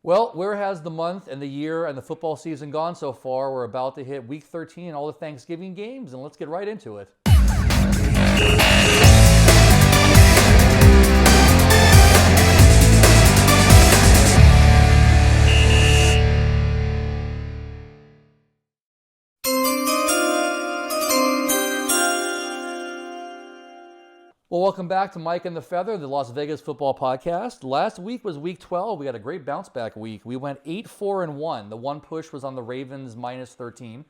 Well, where has the month and the year and the football season gone so far? We're about to hit week 13, all the Thanksgiving games, and let's get right into it. Well, welcome back to Mike and the Feather, the Las Vegas football podcast. Last week was week 12. We had a great bounce back week. We went 8-4-1. The one push was on the Ravens minus 13.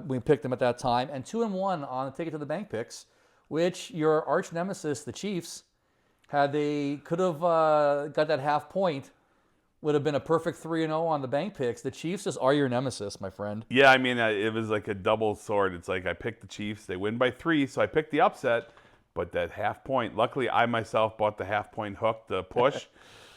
We picked them at that time. And 2-1 on the ticket to the bank picks, which your arch nemesis, the Chiefs, had they could have got that half point, would have been a perfect 3-0 on the bank picks. The Chiefs just are your nemesis, my friend. Yeah, I mean, it was like a double sword. It's like I picked the Chiefs. They win by 3, so I picked the upset. But that half point, luckily I myself bought the half point hook, the push.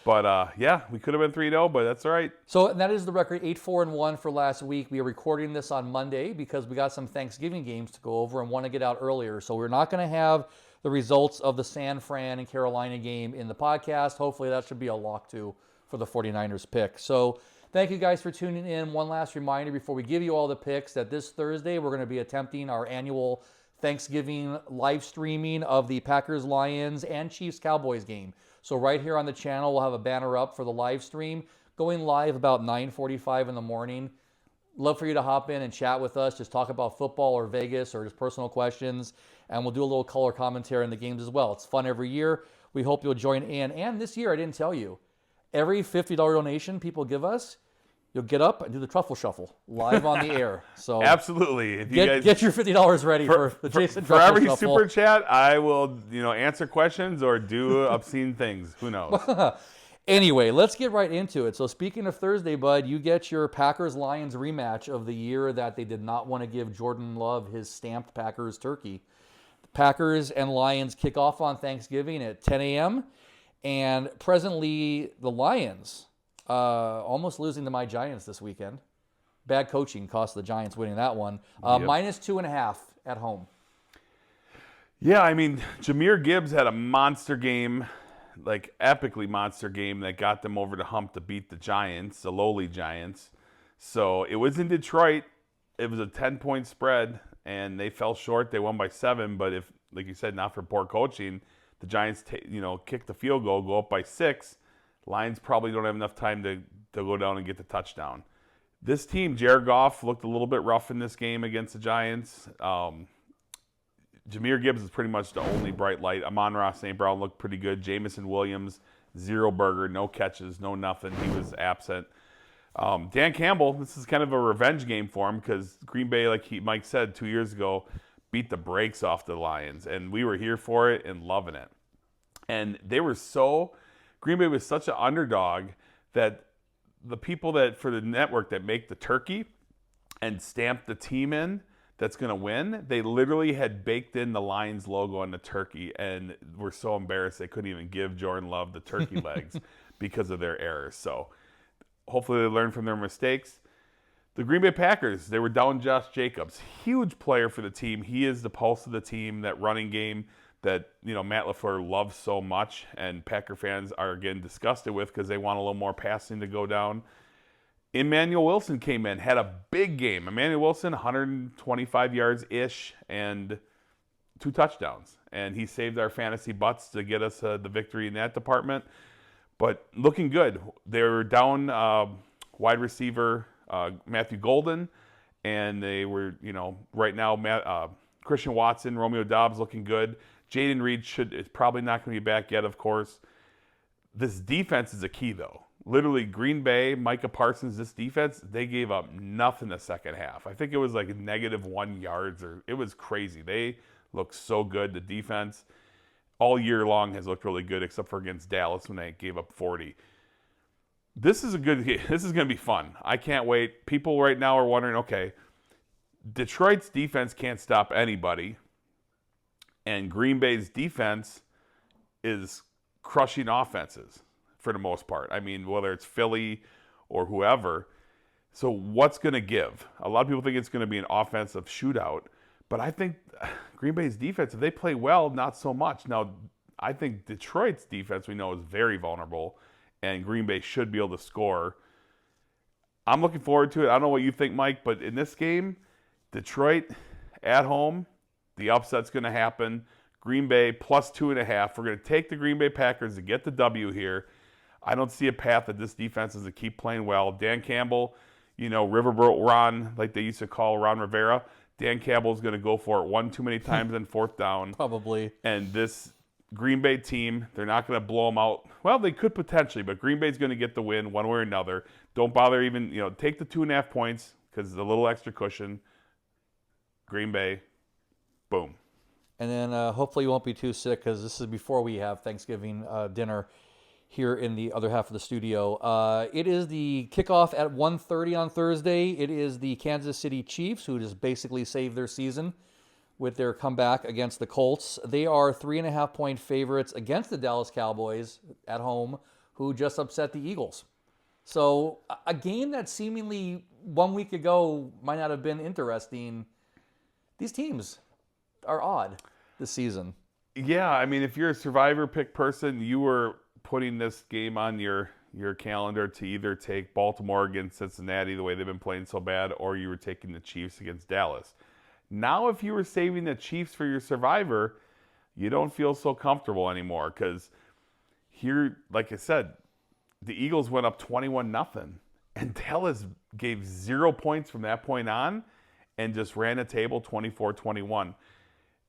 But yeah, we could have been 3-0, but that's all right. So that is the record, 8-4-1 for last week. We are recording this on Monday because we got some Thanksgiving games to go over and want to get out earlier. So we're not going to have the results of the San Fran and Carolina game in the podcast. Hopefully that should be a lock too for the 49ers pick. So thank you guys for tuning in. One last reminder before we give you all the picks that this Thursday we're going to be attempting our annual Thanksgiving live streaming of the Packers, Lions, and Chiefs, Cowboys game. So right here on the channel, we'll have a banner up for the live stream going live about 9:45 in the morning. Love for you to hop in and chat with us. Just talk about football or Vegas or just personal questions. And we'll do a little color commentary in the games as well. It's fun every year. We hope you'll join in. And this year, I didn't tell you, every $50 donation people give us, you'll get up and do the truffle shuffle live on the air. So absolutely, if you guys get your $50 ready for the Jason for truffle every shuffle. super chat, I will answer questions or do obscene things. Who knows? Anyway, let's get right into it. So speaking of Thursday, bud, you get your Packers-Lions rematch of the year that they did not want to give Jordan Love his stamped Packers turkey. The Packers and Lions kick off on Thanksgiving at 10 a.m. And presently, the Lions almost losing to my Giants this weekend. Bad coaching cost the Giants winning that one. Yep. Minus 2.5 at home. Yeah, I mean, Jahmyr Gibbs had a monster game, like epically monster game that got them over the hump to beat the Giants, the lowly Giants. So it was in Detroit. It was a 10-point spread, and they fell short. They won by 7, but if, like you said, not for poor coaching, the Giants, kick the field goal, go up by 6. Lions probably don't have enough time to go down and get the touchdown. This team, Jared Goff, looked a little bit rough in this game against the Giants. Jahmyr Gibbs is pretty much the only bright light. Amon-Ra St. Brown looked pretty good. Jamison Williams, 0 burger, no catches, no nothing. He was absent. Dan Campbell, this is kind of a revenge game for him because Green Bay, like Mike said 2 years ago, beat the brakes off the Lions. And we were here for it and loving it. And they were Green Bay was such an underdog that the people that for the network that make the turkey and stamp the team in that's going to win, they literally had baked in the Lions logo on the turkey and were so embarrassed they couldn't even give Jordan Love the turkey legs because of their errors. So hopefully they learn from their mistakes. The Green Bay Packers, they were down Josh Jacobs. Huge player for the team. He is the pulse of the team, that running game that Matt LaFleur loves so much, and Packer fans are again disgusted with because they want a little more passing to go down. Emmanuel Wilson came in, had a big game. Emmanuel Wilson, 125 yards-ish and 2 touchdowns. And he saved our fantasy butts to get us the victory in that department. But looking good. They were down wide receiver Matthew Golden, and they were, right now Christian Watson, Romeo Doubs looking good. Jaden Reed is probably not going to be back yet, of course. This defense is a key, though. Literally, Green Bay, Micah Parsons, this defense, they gave up nothing the second half. I think it was like -1 yards, or it was crazy. They look so good. The defense all year long has looked really good, except for against Dallas when they gave up 40. This is going to be fun. I can't wait. People right now are wondering, okay, Detroit's defense can't stop anybody, and Green Bay's defense is crushing offenses for the most part. I mean, whether it's Philly or whoever. So what's going to give? A lot of people think it's going to be an offensive shootout, but I think Green Bay's defense, if they play well, not so much. Now, I think Detroit's defense, we know, is very vulnerable, and Green Bay should be able to score I'm looking forward to it. I don't know what you think, Mike, but in this game, Detroit at home, the upset's going to happen. Green Bay plus 2.5. We're going to take the Green Bay Packers to get the W here. I don't see a path that this defense is to keep playing well. Dan Campbell, Riverboat Ron, like they used to call Ron Rivera. Dan Campbell's going to go for it one too many times on fourth down. Probably. And this Green Bay team, they're not going to blow them out. Well, they could potentially, but Green Bay's going to get the win one way or another. Don't bother even, take the 2.5 points because it's a little extra cushion. Green Bay, boom. And then hopefully you won't be too sick because this is before we have Thanksgiving dinner here in the other half of the studio. It is the kickoff at 1:30 on Thursday. It is the Kansas City Chiefs, who just basically saved their season with their comeback against the Colts. They are 3.5-point favorites against the Dallas Cowboys at home, who just upset the Eagles. So a game that seemingly 1 week ago might not have been interesting. These teams are odd this season. Yeah, I mean, if you're a survivor pick person, you were putting this game on your calendar to either take Baltimore against Cincinnati the way they've been playing so bad, or you were taking the Chiefs against Dallas. Now, if you were saving the Chiefs for your survivor, you don't feel so comfortable anymore because here, like I said, the Eagles went up 21-0, and Dallas gave 0 points from that point on and just ran a table 24-21.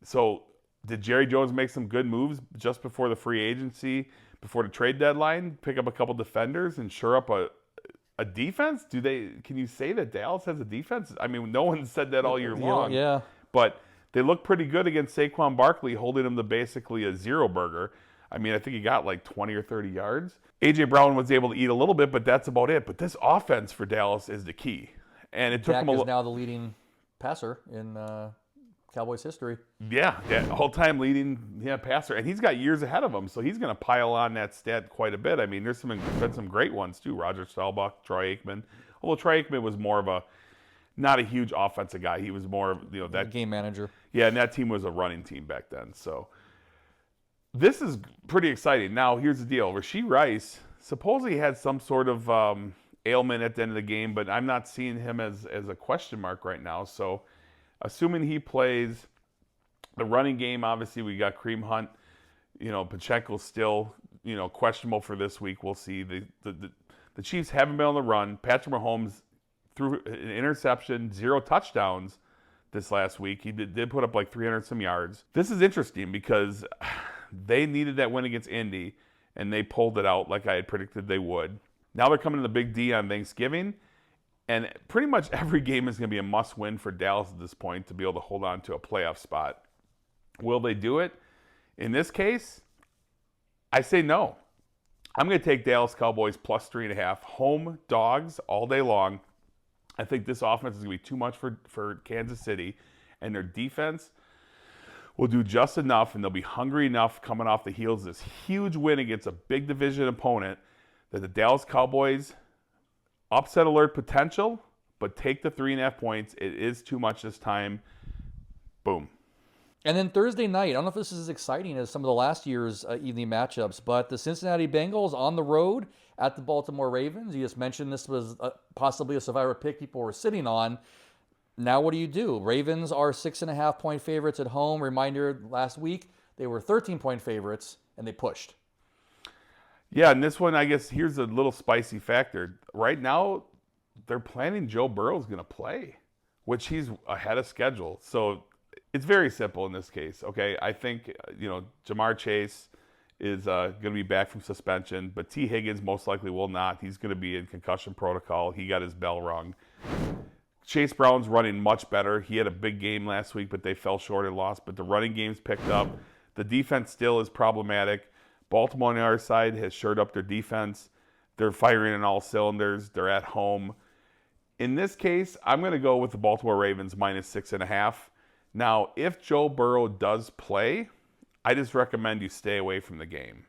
So did Jerry Jones make some good moves just before the free agency, before the trade deadline, pick up a couple defenders and shore up a defense? Can you say that Dallas has a defense? I mean, no one said that all year long. Yeah. But they look pretty good against Saquon Barkley, holding him to basically a zero burger. I mean, I think he got like 20 or 30 yards. A.J. Brown was able to eat a little bit, but that's about it. But this offense for Dallas is the key. And it took him is now the leading passer in Cowboys history. Yeah, all-time leading passer. And he's got years ahead of him, so he's going to pile on that stat quite a bit. I mean, there's been some great ones, too. Roger Staubach, Troy Aikman. Although Troy Aikman was more of not a huge offensive guy. He was more of, that game manager. Yeah, and that team was a running team back then. So this is pretty exciting. Now, here's the deal. Rashee Rice supposedly had some sort of ailment at the end of the game, but I'm not seeing him as a question mark right now. So assuming he plays the running game, obviously we got Kareem Hunt. Pacheco's still, questionable for this week. We'll see. The Chiefs haven't been on the run. Patrick Mahomes threw an interception, 0 touchdowns this last week. He did put up like 300 some yards. This is interesting because they needed that win against Indy, and they pulled it out like I had predicted they would. Now they're coming to the Big D on Thanksgiving, and pretty much every game is going to be a must-win for Dallas at this point to be able to hold on to a playoff spot. Will they do it? In this case, I say no. I'm going to take Dallas Cowboys plus 3.5. Home dogs all day long. I think this offense is going to be too much for Kansas City, and their defense will do just enough, and they'll be hungry enough coming off the heels of this huge win against a big division opponent that the Dallas Cowboys, upset alert potential, but take the 3.5 points. It is too much this time. Boom. And then Thursday night, I don't know if this is as exciting as some of the last year's evening matchups, but the Cincinnati Bengals on the road at the Baltimore Ravens. You just mentioned this was possibly a survivor pick people were sitting on. Now what do? Ravens are 6.5-point favorites at home. Reminder, last week they were 13-point favorites, and they pushed. Yeah, and this one, I guess, here's a little spicy factor. Right now, they're planning Joe Burrow's going to play, which he's ahead of schedule. So it's very simple in this case, okay? I think, Jamar Chase is going to be back from suspension, but T. Higgins most likely will not. He's going to be in concussion protocol. He got his bell rung. Chase Brown's running much better. He had a big game last week, but they fell short and lost. But the running game's picked up. The defense still is problematic. Baltimore on the other side has shored up their defense. They're firing on all cylinders. They're at home. In this case, I'm going to go with the Baltimore Ravens minus 6.5. Now, if Joe Burrow does play, I just recommend you stay away from the game.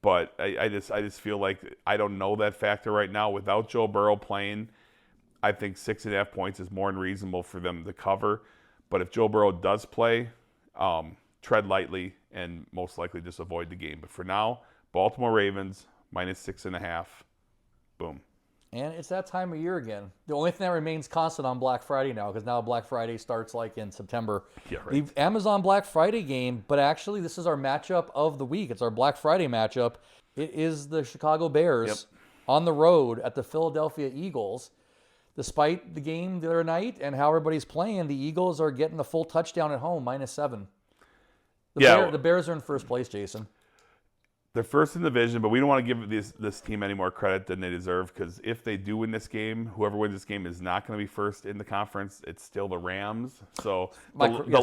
But I just feel like I don't know that factor right now. Without Joe Burrow playing, I think 6.5 points is more than reasonable for them to cover. But if Joe Burrow does play, tread lightly and most likely just avoid the game. But for now, Baltimore Ravens minus 6.5. Boom. And it's that time of year again. The only thing that remains constant on Black Friday now, because now Black Friday starts like in September. Yeah, right. The Amazon Black Friday game, but actually this is our matchup of the week. It's our Black Friday matchup. It is the Chicago Bears on the road at the Philadelphia Eagles. Despite the game the other night and how everybody's playing, the Eagles are getting a full touchdown at home, -7. The Bears are in first place, Jason. They're first in the division, but we don't want to give this team any more credit than they deserve, because if they do win this game, whoever wins this game is not going to be first in the conference. It's still the Rams. So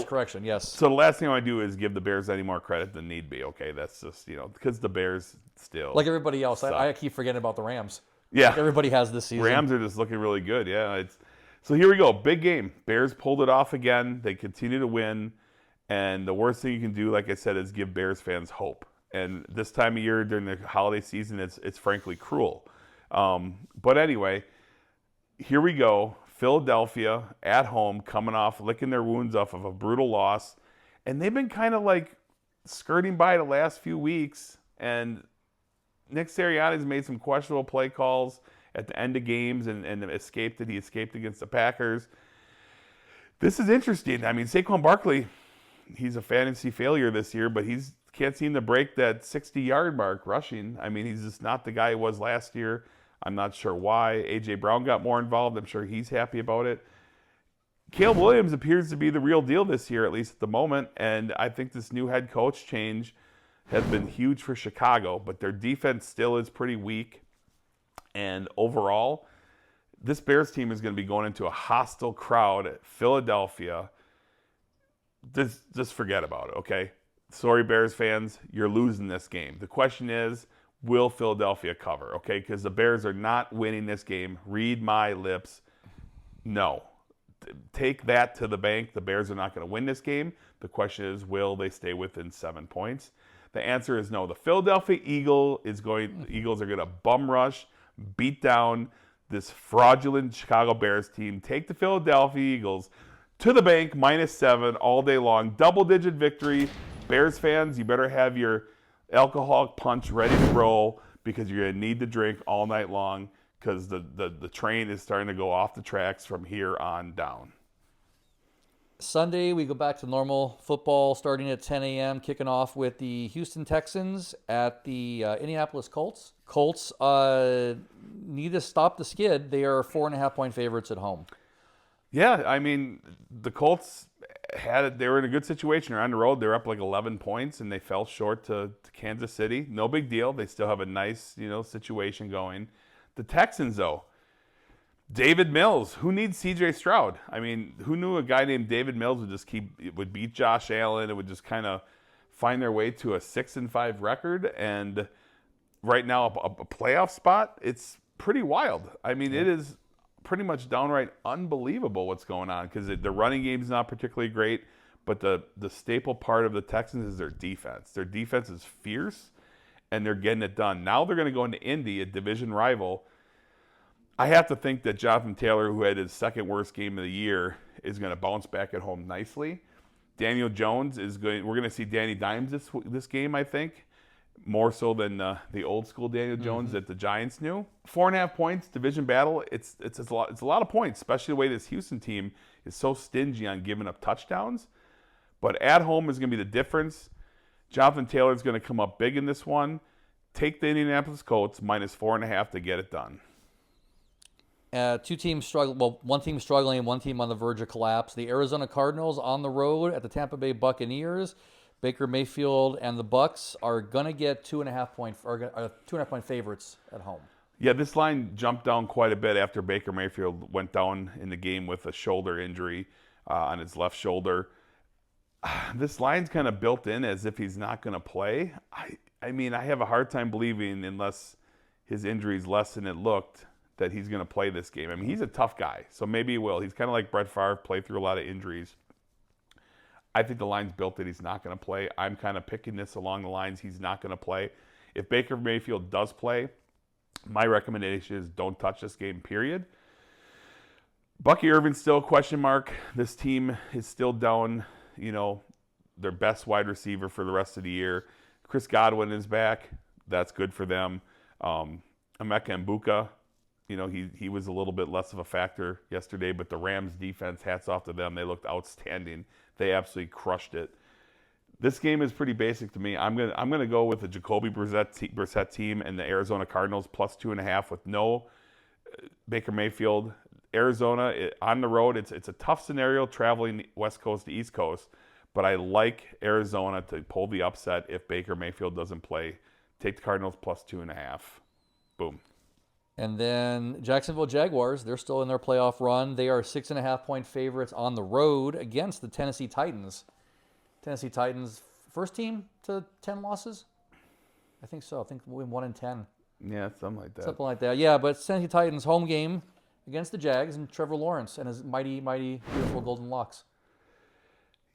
correction, yes. So the last thing I want to do is give the Bears any more credit than need be. Okay, that's just because the Bears still like everybody else. I keep forgetting about the Rams. Yeah, like everybody has this season. Rams are just looking really good. Yeah, so here we go. Big game. Bears pulled it off again. They continue to win, and the worst thing you can do, like I said, is give Bears fans hope. And this time of year during the holiday season, it's frankly cruel. But anyway, here we go. Philadelphia at home, coming off, licking their wounds off of a brutal loss. And they've been kind of like skirting by the last few weeks. And Nick Sirianni's made some questionable play calls at the end of games and escaped against the Packers. This is interesting. I mean, Saquon Barkley, he's a fantasy failure this year, but he's can't seem to break that 60-yard mark rushing. I mean, he's just not the guy he was last year. I'm not sure why. A.J. Brown got more involved. I'm sure he's happy about it. Caleb Williams appears to be the real deal this year, at least at the moment, and I think this new head coach change has been huge for Chicago, but their defense still is pretty weak. And overall, this Bears team is going to be going into a hostile crowd at Philadelphia. Just forget about it, okay? Sorry, Bears fans, you're losing this game. The question is, will Philadelphia cover? Okay, because the Bears are not winning this game. Read my lips. No. Take that to the bank. The Bears are not going to win this game. The question is, will they stay within 7 points? The answer is no. The Philadelphia Eagles are going to bum rush, beat down this fraudulent Chicago Bears team. Take the Philadelphia Eagles to the bank, -7 all day long. Double-digit victory. Bears fans, you better have your alcoholic punch ready to roll, because you're going to need to drink all night long, because the train is starting to go off the tracks from here on down. Sunday, we go back to normal football starting at 10 a.m., kicking off with the Houston Texans at the Indianapolis Colts. Colts need to stop the skid. They are 4.5-point favorites at home. Yeah, I mean, the Colts they were in a good situation. They're on the road. They're up like 11 points, and they fell short to Kansas City. No big deal. They still have a nice, situation going. The Texans, though, David Mills. Who needs C.J. Stroud? I mean, who knew a guy named David Mills would beat Josh Allen? It would just kind of find their way to a 6-5 record, and right now a playoff spot. It's pretty wild. I mean, It is pretty much downright unbelievable what's going on, because the running game is not particularly great, but the staple part of the Texans is their defense. Their defense is fierce, and they're getting it done. Now they're going to go into Indy, a division rival. I have to think that Jonathan Taylor, who had his second worst game of the year, is going to bounce back at home nicely. Daniel Jones we're going to see Danny Dimes this game, I think. More so than the old school Daniel Jones that the Giants knew. 4.5 points, division battle. It's a lot of points, especially the way this Houston team is so stingy on giving up touchdowns. But at home is going to be the difference. Jonathan Taylor is going to come up big in this one. Take the Indianapolis Colts -4.5 to get it done. Two teams struggle. Well, one team struggling, one team on the verge of collapse. The Arizona Cardinals on the road at the Tampa Bay Buccaneers. Baker Mayfield and the Bucs are gonna get 2.5-point favorites at home. Yeah, this line jumped down quite a bit after Baker Mayfield went down in the game with a shoulder injury on his left shoulder. This line's kind of built in as if he's not going to play. I mean, I have a hard time believing, unless his injury is less than it looked, that he's going to play this game. I mean, he's a tough guy, so maybe he will. He's kind of like Brett Favre, played through a lot of injuries. I think the line's built that he's not going to play. I'm kind of picking this along the lines he's not going to play. If Baker Mayfield does play, my recommendation is don't touch this game, period. Bucky Irvin's still a question mark. This team is still down, their best wide receiver for the rest of the year. Chris Godwin is back. That's good for them. Emeka Egbuka he was a little bit less of a factor yesterday, but the Rams defense, hats off to them. They looked outstanding. They absolutely crushed it. This game is pretty basic to me. I'm gonna go with the Jacoby Brissett team and the Arizona Cardinals plus 2.5 with no Baker Mayfield. Arizona on the road. It's a tough scenario traveling West Coast to East Coast, but I like Arizona to pull the upset if Baker Mayfield doesn't play. Take the Cardinals plus 2.5. Boom. And then Jacksonville Jaguars, they're still in their playoff run. They are 6.5-point favorites on the road against the Tennessee Titans. Tennessee Titans, first team to 10 losses? I think so. I think we 1-10. Yeah, something like that. Something like that. Yeah, but Tennessee Titans home game against the Jags and Trevor Lawrence and his mighty, mighty, beautiful golden locks.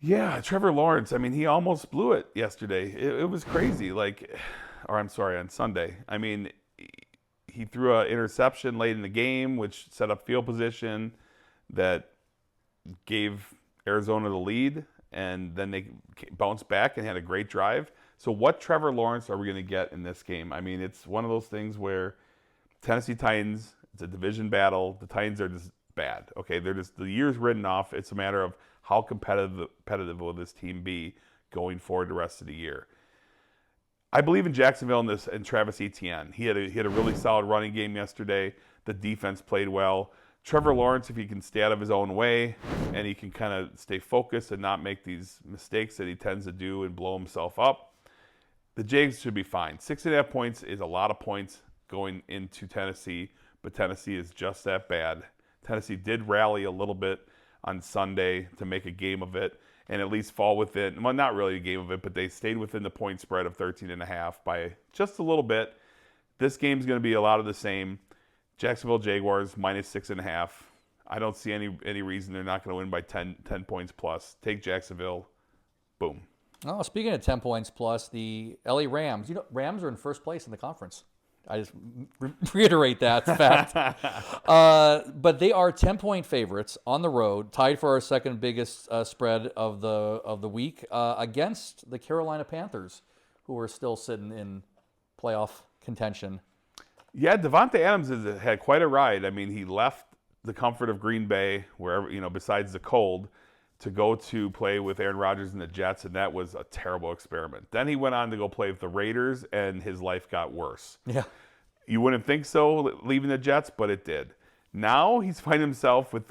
Yeah, Trevor Lawrence. I mean, he almost blew it yesterday. It was crazy. On Sunday. I mean, he threw an interception late in the game, which set up field position that gave Arizona the lead, and then they bounced back and had a great drive. So what Trevor Lawrence are we going to get in this game? I mean, it's one of those things where Tennessee Titans, it's a division battle. The Titans are just bad. Okay, they're just, the year's written off. It's a matter of how competitive will this team be going forward the rest of the year. I believe in Jacksonville and Travis Etienne. He had a really solid running game yesterday. The defense played well. Trevor Lawrence, if he can stay out of his own way and he can kind of stay focused and not make these mistakes that he tends to do and blow himself up, the Jags should be fine. 6.5 points is a lot of points going into Tennessee, but Tennessee is just that bad. Tennessee did rally a little bit on Sunday to make a game of it and at least fall within, well, not really a game of it, but they stayed within the point spread of 13.5 by just a little bit. This game's going to be a lot of the same. Jacksonville Jaguars minus 6.5. I don't see any reason they're not going to win by 10 points plus. Take Jacksonville. Boom. Oh, speaking of 10 points plus, the LA Rams. Rams are in first place in the conference. I just reiterate that fact. But they are 10-point favorites on the road, tied for our second biggest spread of the week against the Carolina Panthers, who are still sitting in playoff contention. Yeah, Devontae Adams has had quite a ride. I mean, he left the comfort of Green Bay, wherever, besides the cold, to go to play with Aaron Rodgers and the Jets, and that was a terrible experiment. Then he went on to go play with the Raiders, and his life got worse. Yeah. You wouldn't think so, leaving the Jets, but it did. Now he's finding himself with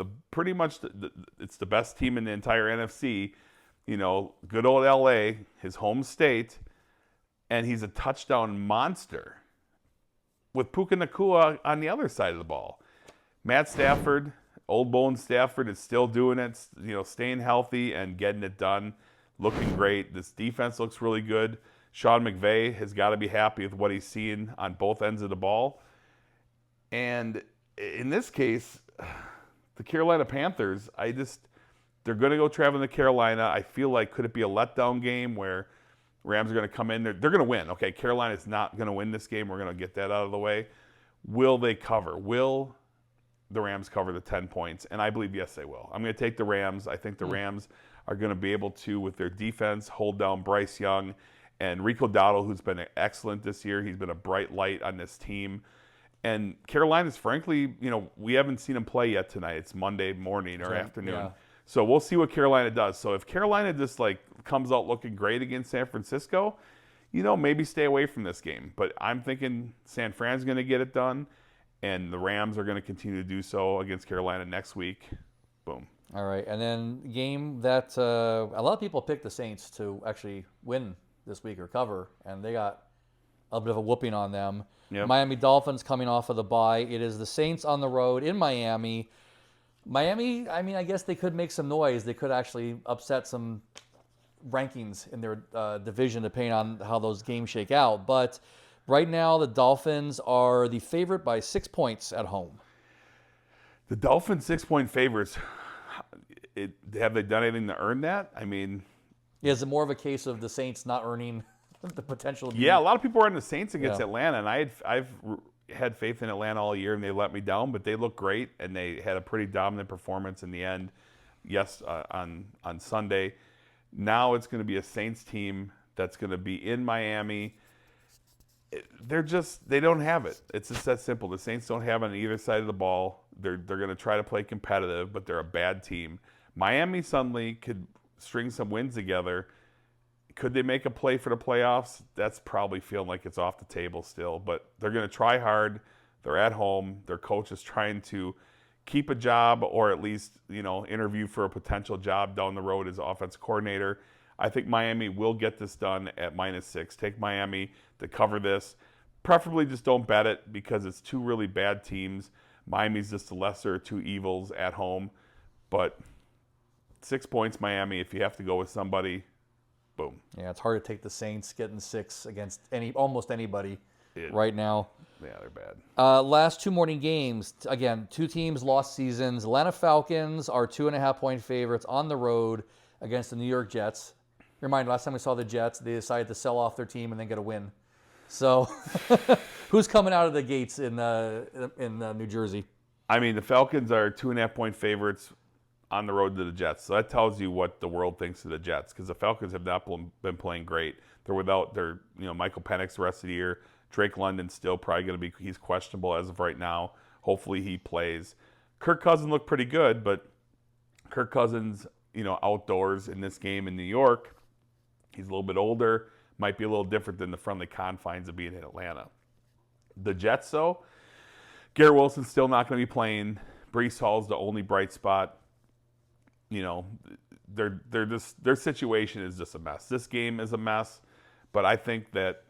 it's the best team in the entire NFC, good old LA, his home state, and he's a touchdown monster with Puka Nacua on the other side of the ball. Matt Stafford, Old Bone Stafford, is still doing it, staying healthy and getting it done, looking great. This defense looks really good. Sean McVay has got to be happy with what he's seeing on both ends of the ball. And in this case, the Carolina Panthers, they're going to go traveling to Carolina. I feel like, could it be a letdown game where Rams are going to come in? They're going to win. Okay, Carolina's not going to win this game. We're going to get that out of the way. Will they cover? Will the Rams cover the 10 points? And I believe, yes, they will. I'm going to take the Rams. I think the Rams are going to be able to, with their defense, hold down Bryce Young and Rico Dowdle, who's been excellent this year. He's been a bright light on this team. And Carolina's, frankly, we haven't seen him play yet tonight. It's Monday morning or afternoon. Yeah. So we'll see what Carolina does. So if Carolina just comes out looking great against San Francisco, maybe stay away from this game. But I'm thinking San Fran's going to get it done, and the Rams are going to continue to do so against Carolina next week. Boom. All right. And then game that a lot of people picked the Saints to actually win this week or cover, and they got a bit of a whooping on them. Yep. Miami Dolphins coming off of the bye. It is the Saints on the road in Miami. Miami, I guess they could make some noise. They could actually upset some rankings in their division, depending on how those games shake out. But right now, the Dolphins are the favorite by 6 points at home. The Dolphins 6-point favorites. Have they done anything to earn that? Is it more of a case of the Saints not earning the potential? Yeah, a lot of people are on the Saints against Atlanta, and I've had faith in Atlanta all year, and they let me down, but they look great, and they had a pretty dominant performance in the end. Yes, on Sunday. Now it's going to be a Saints team that's going to be in Miami. they don't have it. It's just that simple. The Saints don't have it on either side of the ball. They're going to try to play competitive, but they're a bad team. Miami suddenly could string some wins together. Could they make a play for the playoffs? That's probably feeling like it's off the table still, but they're going to try hard. They're at home. Their coach is trying to keep a job or at least, interview for a potential job down the road as offense coordinator. I think Miami will get this done at -6. Take Miami to cover this. Preferably just don't bet it because it's two really bad teams. Miami's just the lesser of two evils at home. But 6 points Miami if you have to go with somebody. Boom. Yeah, it's hard to take the Saints getting 6 against almost anybody right now. Yeah, they're bad. Last two morning games, again, two teams lost seasons. Atlanta Falcons are 2.5-point favorites on the road against the New York Jets. Remind, last time we saw the Jets, they decided to sell off their team and then get a win. So, who's coming out of the gates in New Jersey? I mean, the Falcons are 2.5-point favorites on the road to the Jets. So that tells you what the world thinks of the Jets because the Falcons have not been playing great. They're without their, Michael Penix the rest of the year. Drake London's still probably going to be, he's questionable as of right now. Hopefully he plays. Kirk Cousins looked pretty good, but Kirk Cousins, outdoors in this game in New York, he's a little bit older, might be a little different than the friendly confines of being in Atlanta. The Jets, though, Garrett Wilson's still not going to be playing. Breece Hall's the only bright spot. Their situation is just a mess. This game is a mess, but I think that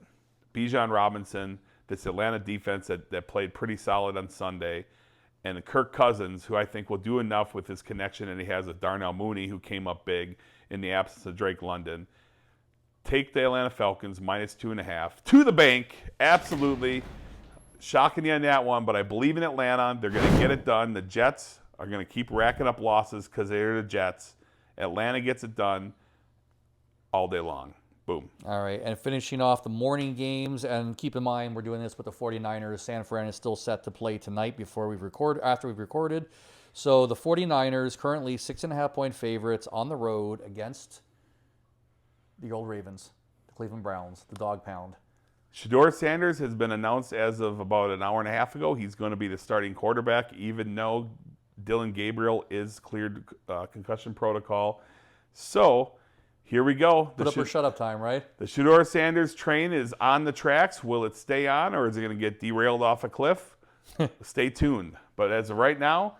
Bijan Robinson, this Atlanta defense that played pretty solid on Sunday, and Kirk Cousins, who I think will do enough with his connection, and he has a Darnell Mooney who came up big in the absence of Drake London. Take the Atlanta Falcons -2.5 to the bank. Absolutely. Shocking you on that one, but I believe in Atlanta. They're going to get it done. The Jets are going to keep racking up losses because they're the Jets. Atlanta gets it done all day long. Boom. All right, and finishing off the morning games, and keep in mind we're doing this with the 49ers. San Fran is still set to play tonight after we've recorded. So the 49ers currently 6.5-point favorites on the road against the old Ravens, the Cleveland Browns, the dog pound. Shedeur Sanders has been announced as of about an hour and a half ago. He's going to be the starting quarterback, even though Dylan Gabriel is cleared concussion protocol. So here we go. Put up or shut up time, right? The Shedeur Sanders train is on the tracks. Will it stay on, or is it going to get derailed off a cliff? Stay tuned. But as of right now,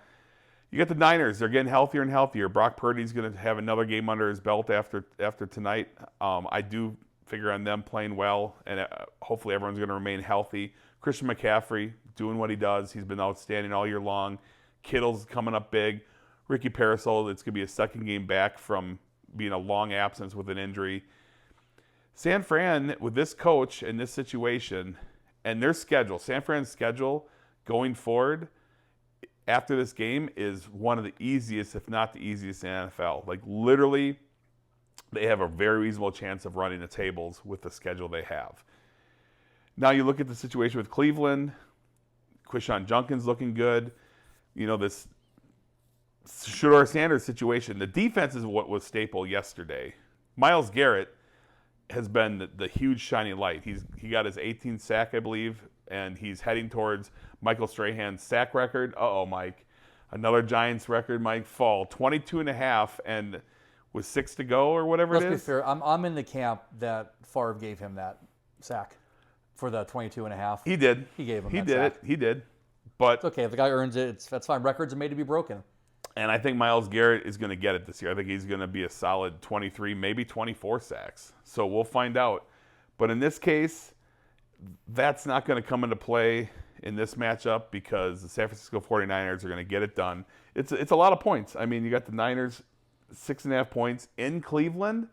you got the Niners. They're getting healthier and healthier. Brock Purdy's going to have another game under his belt after tonight. I do figure on them playing well, and hopefully everyone's going to remain healthy. Christian McCaffrey doing what he does. He's been outstanding all year long. Kittle's coming up big. Ricky Parasol, it's going to be a second game back from being a long absence with an injury. San Fran, with this coach and this situation and their schedule, San Fran's schedule going forward after this game is one of the easiest, if not the easiest in the NFL. Like literally, they have a very reasonable chance of running the tables with the schedule they have. Now you look at the situation with Cleveland. Quishon Junkins looking good. This Shedeur Sanders situation. The defense is what was staple yesterday. Myles Garrett has been the huge shining light. He got his 18th sack, I believe, and he's heading towards Michael Strahan's sack record. Uh-oh, Mike. Another Giants record might fall. 22.5 and with 6 to go or whatever it is. Let's be fair. I'm in the camp that Favre gave him that sack for the 22.5. He did. He gave him that sack. He did. But it's okay. If the guy earns it, that's fine. Records are made to be broken. And I think Myles Garrett is going to get it this year. I think he's going to be a solid 23, maybe 24 sacks. So we'll find out. But in this case, that's not going to come into play in this matchup because the San Francisco 49ers are going to get it done. It's a lot of points. I mean, you got the Niners 6.5 points in Cleveland,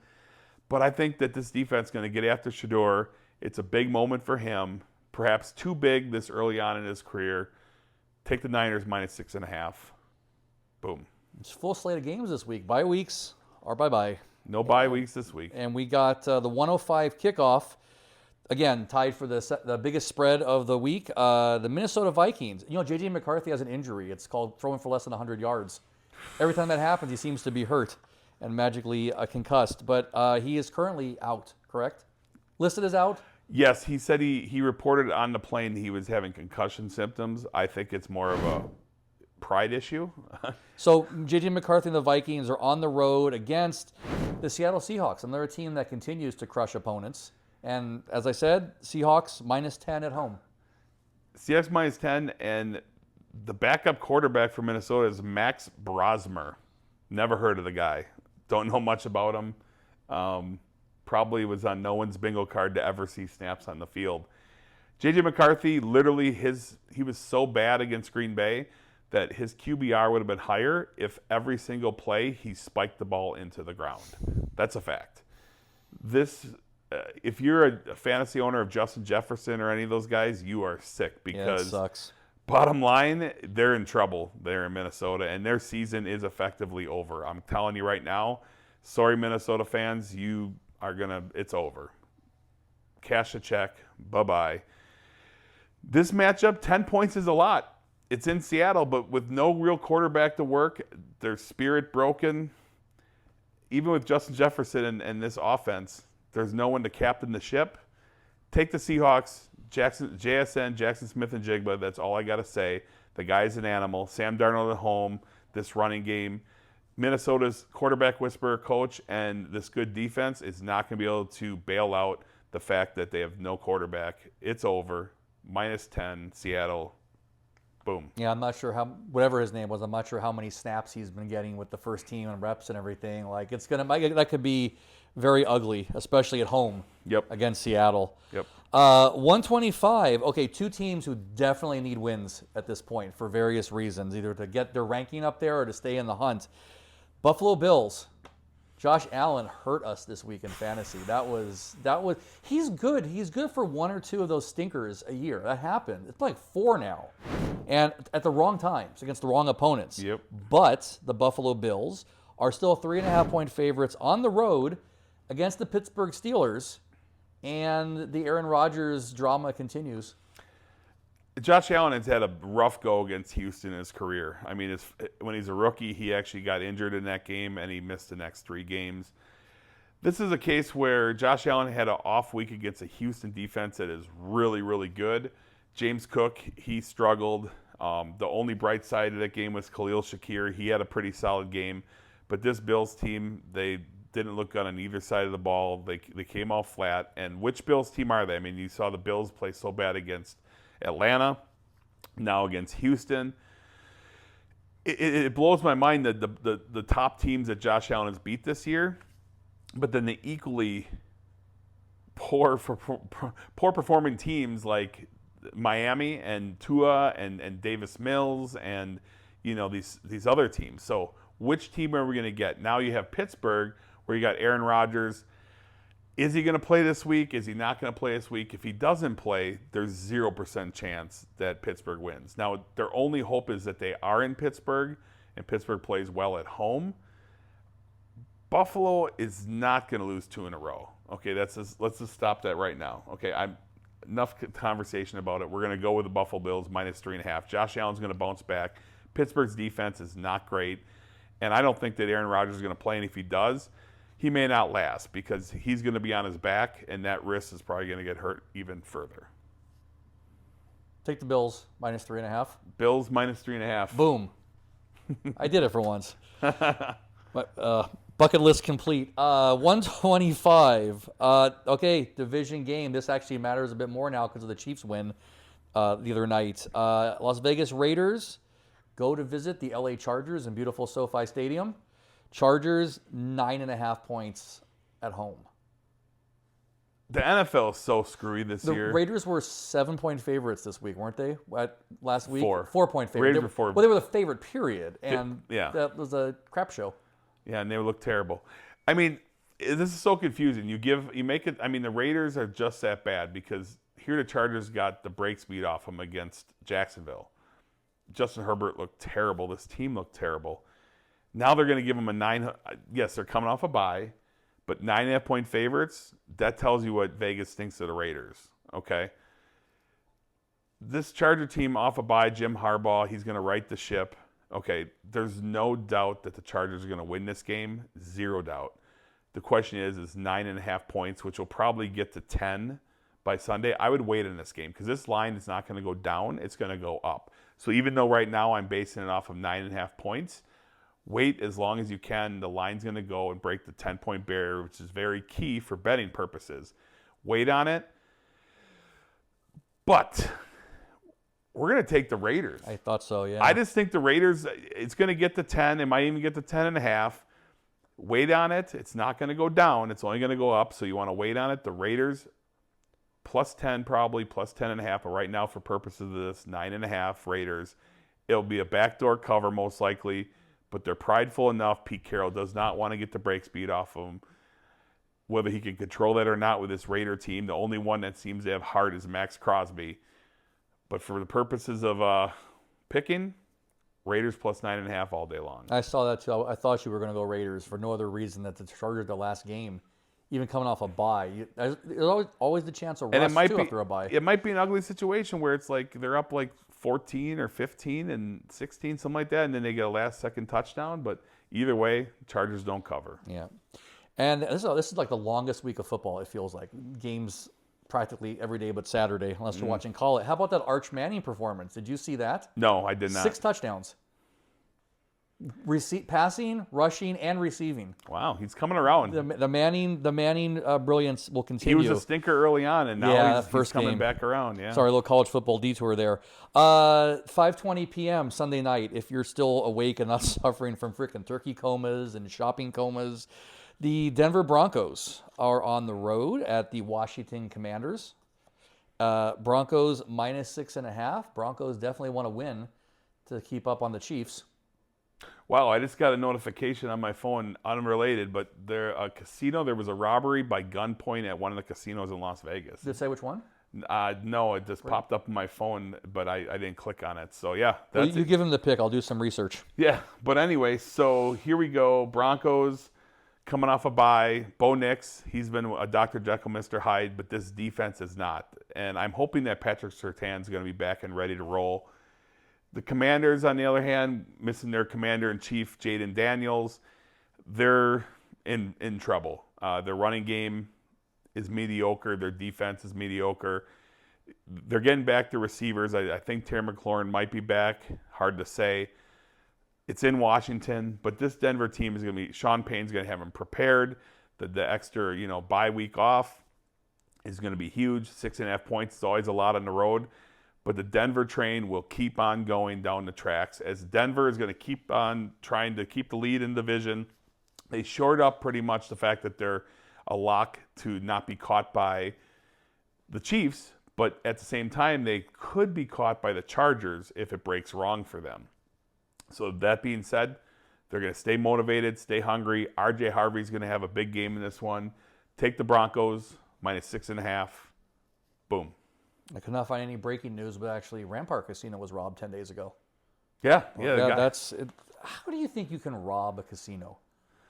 but I think that this defense is going to get after Shedeur. It's a big moment for him, perhaps too big this early on in his career. Take the Niners -6.5. Boom. It's a full slate of games this week. Bye weeks are bye-bye. No bye weeks this week. And we got the 105 kickoff. Again, tied for the biggest spread of the week. The Minnesota Vikings. J.J. McCarthy has an injury. It's called throwing for less than 100 yards. Every time that happens, he seems to be hurt and magically concussed. But he is currently out, correct? Listed as out? Yes, he said he reported on the plane he was having concussion symptoms. I think it's more of a pride issue. So J.J. McCarthy and the Vikings are on the road against the Seattle Seahawks, and they're a team that continues to crush opponents. And as I said, Seahawks -10 at home. Seahawks -10, and the backup quarterback for Minnesota is Max Brosmer. Never heard of the guy. Don't know much about him. Probably was on no one's bingo card to ever see snaps on the field. J.J. McCarthy, literally, he was so bad against Green Bay that his QBR would have been higher if every single play he spiked the ball into the ground. That's a fact. If you're a fantasy owner of Justin Jefferson or any of those guys, you are sick because it sucks. Bottom line, they're in trouble there in Minnesota, and their season is effectively over. I'm telling you right now, sorry, Minnesota fans, it's over. Cash a check. Bye-bye. This matchup, 10 points is a lot. It's in Seattle, but with no real quarterback to work, their spirit broken. Even with Justin Jefferson and this offense, there's no one to captain the ship. Take the Seahawks, JSN, Jackson Smith and Jigba. That's all I got to say. The guy's an animal. Sam Darnold at home, this running game. Minnesota's quarterback whisperer coach and this good defense is not going to be able to bail out the fact that they have no quarterback. It's over. -10, Seattle. Boom. Yeah, I'm not sure whatever his name was, I'm not sure how many snaps he's been getting with the first team and reps and everything. Like, that could be very ugly, especially at home. Yep. Against Seattle. Yep. 125. Okay, two teams who definitely need wins at this point for various reasons, either to get their ranking up there or to stay in the hunt. Buffalo Bills. Josh Allen hurt us this week in fantasy. That was. He's good. He's good for one or two of those stinkers a year. That happened. It's like 4 now, and at the wrong times against the wrong opponents. Yep. But the Buffalo Bills are still 3.5-point favorites on the road against the Pittsburgh Steelers, and the Aaron Rodgers drama continues. Josh Allen has had a rough go against Houston in his career. I mean, when he's a rookie, he actually got injured in that game, and he missed the next 3 games. This is a case where Josh Allen had an off week against a Houston defense that is really, really good. James Cook, he struggled. The only bright side of that game was Khalil Shakir. He had a pretty solid game. But this Bills team, they didn't look good on either side of the ball. They came off flat. And which Bills team are they? I mean, you saw the Bills play so bad against Atlanta, now against Houston. It blows my mind that the top teams that Josh Allen has beat this year, but then the equally poor performing teams like Miami and Tua and Davis Mills and these other teams. So which team are we going to get? Now you have Pittsburgh, where you got Aaron Rodgers. Is he going to play this week? Is he not going to play this week? If he doesn't play, there's 0% chance that Pittsburgh wins. Now, their only hope is that they are in Pittsburgh and Pittsburgh plays well at home. Buffalo is not going to lose 2 in a row. Okay, let's just stop that right now. Okay, enough conversation about it. We're going to go with the Buffalo Bills -3.5. Josh Allen's going to bounce back. Pittsburgh's defense is not great, and I don't think that Aaron Rodgers is going to play, and if he does, he may not last because he's going to be on his back, and that wrist is probably going to get hurt even further. Take the Bills -3.5. Bills -3.5. Boom. I did it for once. Bucket list complete. 125. Okay, division game. This actually matters a bit more now because of the Chiefs win the other night. Las Vegas Raiders go to visit the LA Chargers in beautiful SoFi Stadium. Chargers, 9.5 points at home. The NFL is so screwy this year. The Raiders were 7-point favorites this week, weren't they? Last week? 4. 4-point favorites. Raiders were 4. Well, they were the favorite, period. And yeah. That was a crap show. Yeah, and they look terrible. I mean, this is so confusing. You make it. I mean, the Raiders are just that bad because here the Chargers got the brakes beat off them against Jacksonville. Justin Herbert looked terrible. This team looked terrible. Now they're going to give them a 9. Yes, they're coming off a bye, but 9.5-point favorites. That tells you what Vegas thinks of the Raiders. Okay. This Charger team off a bye, Jim Harbaugh, he's going to right the ship. Okay, there's no doubt that the Chargers are going to win this game. 0 doubt. The question is 9.5 points, which will probably get to 10 by Sunday, I would wait in this game because this line is not going to go down. It's going to go up. So even though right now I'm basing it off of 9.5 points, wait as long as you can. The line's going to go and break the 10-point barrier, which is very key for betting purposes. Wait on it. But we're going to take the Raiders. I thought so, yeah. I just think the Raiders, it's going to get to 10. It might even get to 10.5. Wait on it. It's not going to go down. It's only going to go up, so you want to wait on it. The Raiders, plus 10 probably, plus 10.5. But right now, for purposes of this, 9.5 Raiders. It'll be a backdoor cover most likely, but they're prideful enough. Pete Carroll does not want to get the break speed off of them. Whether he can control that or not with this Raider team, the only one that seems to have heart is Max Crosby. But for the purposes of picking, Raiders plus 9.5 all day long. I saw that too. I thought you were going to go Raiders for no other reason that the Chargers, the last game, even coming off a bye, there's always the chance of rust too after a bye. It might be an ugly situation where it's like they're up like 14 or 15 and 16, something like that, and then they get a last-second touchdown. But either way, Chargers don't cover. Yeah. And this is like the longest week of football, it feels like. Games practically every day but Saturday, unless you're watching Call It. How about that Arch Manning performance? Did you see that? No, I did not. 6 touchdowns. Passing, rushing, and receiving. Wow, he's coming around. The Manning brilliance will continue. He was a stinker early on, and now he's coming game. back around. Yeah. Sorry, a little college football detour there. 5:20 p.m. Sunday night, if you're still awake and not suffering from freaking turkey comas and shopping comas. The Denver Broncos are on the road at the Washington Commanders. Broncos minus 6.5. Broncos definitely want to win to keep up on the Chiefs. Wow, I just got a notification on my phone, unrelated, but there was a robbery by gunpoint at one of the casinos in Las Vegas. Did it say which one? No, it just popped up on my phone, but I didn't click on it. So, yeah. Well, you give him the pick. I'll do some research. Yeah, but anyway, so here we go. Broncos coming off a bye. Bo Nix, he's been a Dr. Jekyll, Mr. Hyde, but this defense is not. And I'm hoping that Patrick Surtain's going to be back and ready to roll. The Commanders, on the other hand, missing their commander-in-chief, Jaden Daniels, they're in trouble. Their running game is mediocre. Their defense is mediocre. They're getting back to receivers. I think Terry McLaurin might be back. Hard to say. It's in Washington, but this Denver team is going to be – Sean Payne's going to have them prepared. The extra, bye week off is going to be huge. 6.5 points is always a lot on the road. But the Denver train will keep on going down the tracks as Denver is going to keep on trying to keep the lead in the division. They shored up pretty much the fact that they're a lock to not be caught by the Chiefs, but at the same time, they could be caught by the Chargers if it breaks wrong for them. So that being said, they're going to stay motivated, stay hungry. RJ Harvey's going to have a big game in this one. Take the Broncos, minus 6.5. Boom. I could not find any breaking news, but actually Rampart Casino was robbed 10 days ago. Yeah. That's it. How do you think you can rob a casino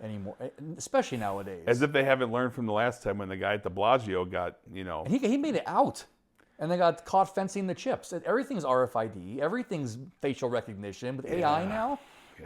anymore, especially nowadays? As if they haven't learned from the last time when the guy at the Bellagio got, And he made it out. And they got caught fencing the chips. Everything's RFID. Everything's facial recognition. With AI now,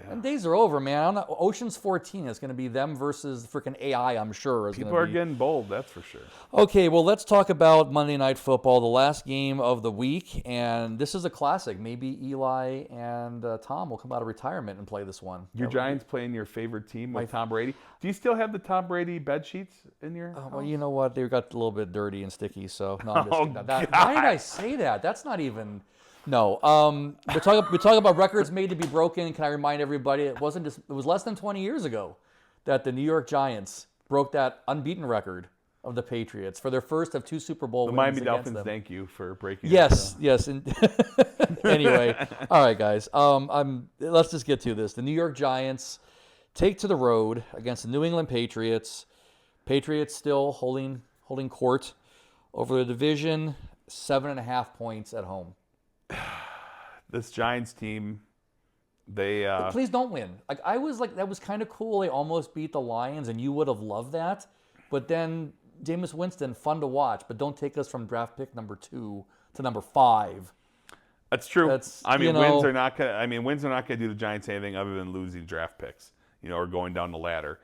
and days are over, man. Ocean's 14 is going to be them versus freaking AI, I'm sure. People are getting bold, that's for sure. Okay, well, let's talk about Monday Night Football, the last game of the week. And this is a classic. Maybe Eli and Tom will come out of retirement and play this one. Your Giants playing your favorite team with Tom Brady. Do you still have the Tom Brady bed sheets in your house? Well, you know what? They got a little bit dirty and sticky, so no, I'm just kidding. Why did I say that? That's not even... No. We talk about records made to be broken. Can I remind everybody, it was less than 20 years ago that the New York Giants broke that unbeaten record of the Patriots for their first of 2 Super Bowl wins Miami against Dolphins, them. thank you for breaking Yes. Anyway, all right, guys. Let's just get to this. The New York Giants take to the road against the New England Patriots. Patriots still holding court over the division, 7.5 points at home. This Giants team, they please don't win. I was like, that was kind of cool. They almost beat the Lions, and you would have loved that. But then Jameis Winston, fun to watch, but don't take us from draft pick number 2 to number 5. That's true. Wins are not gonna do the Giants anything other than losing draft picks, or going down the ladder.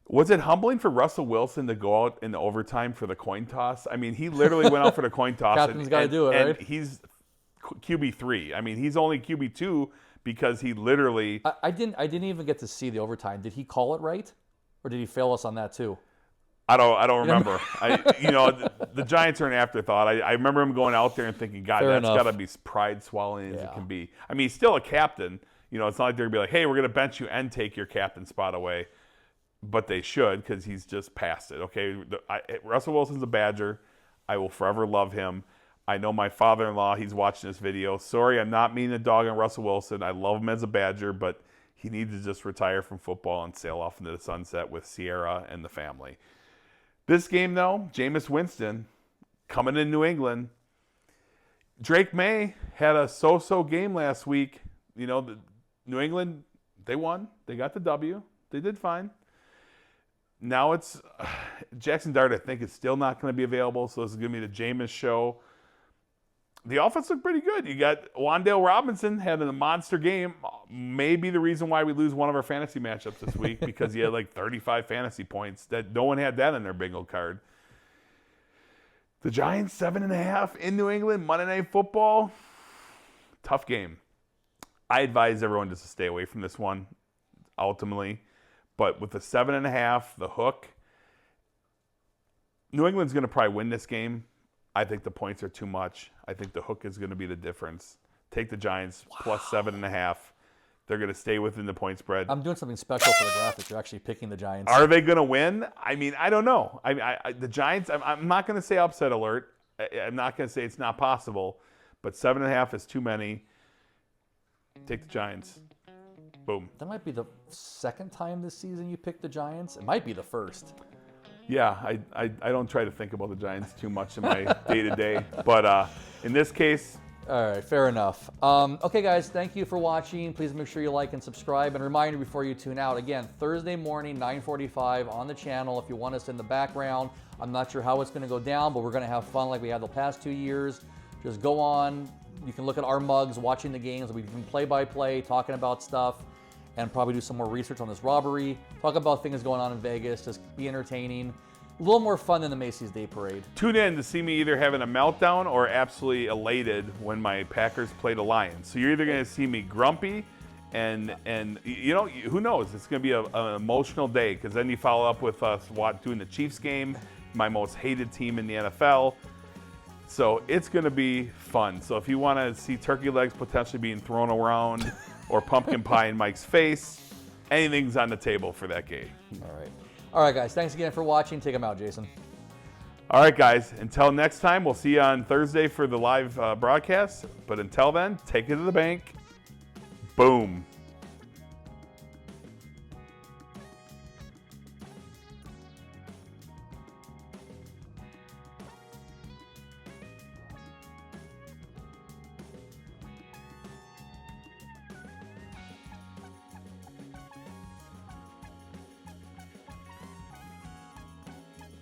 Was it humbling for Russell Wilson to go out in the overtime for the coin toss? I mean, he literally went out for the coin toss. Captain's got to do it, and right? he's QB3. I mean, he's only QB2 because he literally. I didn't even get to see the overtime. Did he call it right, or did he fail us on that too? I don't remember. The Giants are an afterthought. I remember him going out there and thinking, God, Fair that's enough. got to be pride swallowing as Yeah. it can be. I mean, he's still a captain. It's not like they're going to be like, hey, we're going to bench you and take your captain spot away. But they should, because he's just past it. Okay, Russell Wilson's a Badger. I will forever love him. I know my father-in-law, he's watching this video. Sorry, I'm not meaning to dog on Russell Wilson. I love him as a Badger, but he needs to just retire from football and sail off into the sunset with Sierra and the family. This game, though, Jameis Winston coming in New England. Drake May had a so-so game last week. New England, they won. They got the W. They did fine. Now it's Jackson Dart, I think, is still not going to be available, so this is going to be the Jameis show. The offense looked pretty good. You got Wan'Dale Robinson had a monster game. Maybe the reason why we lose one of our fantasy matchups this week because he had like 35 fantasy points. That no one had that in their bingo card. The Giants 7.5 in New England, Monday Night Football. Tough game. I advise everyone just to stay away from this one, ultimately. But with the 7.5, the hook, New England's going to probably win this game. I think the points are too much. I think the hook is going to be the difference. Take the Giants plus 7.5. They're going to stay within the point spread. I'm doing something special for the graphic. You're actually picking the Giants. Are they going to win? I mean, I don't know. The Giants, I'm not going to say upset alert. I'm not going to say it's not possible. But 7.5 is too many. Take the Giants. Boom. That might be the second time this season you picked the Giants. It might be the first. Yeah, I don't try to think about the Giants too much in my day-to-day. But in this case... All right, fair enough. Okay, guys, thank you for watching. Please make sure you like and subscribe. And a reminder before you tune out, again, Thursday morning, 9:45 on the channel. If you want us in the background, I'm not sure how it's going to go down, but we're going to have fun like we had the past 2 years. Just go on. You can look at our mugs, watching the games. We can play-by-play, talking about stuff, and probably do some more research on this robbery. Talk about things going on in Vegas. Just be entertaining. A little more fun than the Macy's Day Parade. Tune in to see me either having a meltdown or absolutely elated when my Packers play the Lions. So you're either going to see me grumpy and who knows? It's going to be an emotional day because then you follow up with us doing the Chiefs game, my most hated team in the NFL. So it's going to be fun. So if you want to see turkey legs potentially being thrown around or pumpkin pie in Mike's face, anything's on the table for that game. All right, guys. Thanks again for watching. Take them out, Jason. All right, guys. Until next time, we'll see you on Thursday for the live broadcast. But until then, take it to the bank. Boom.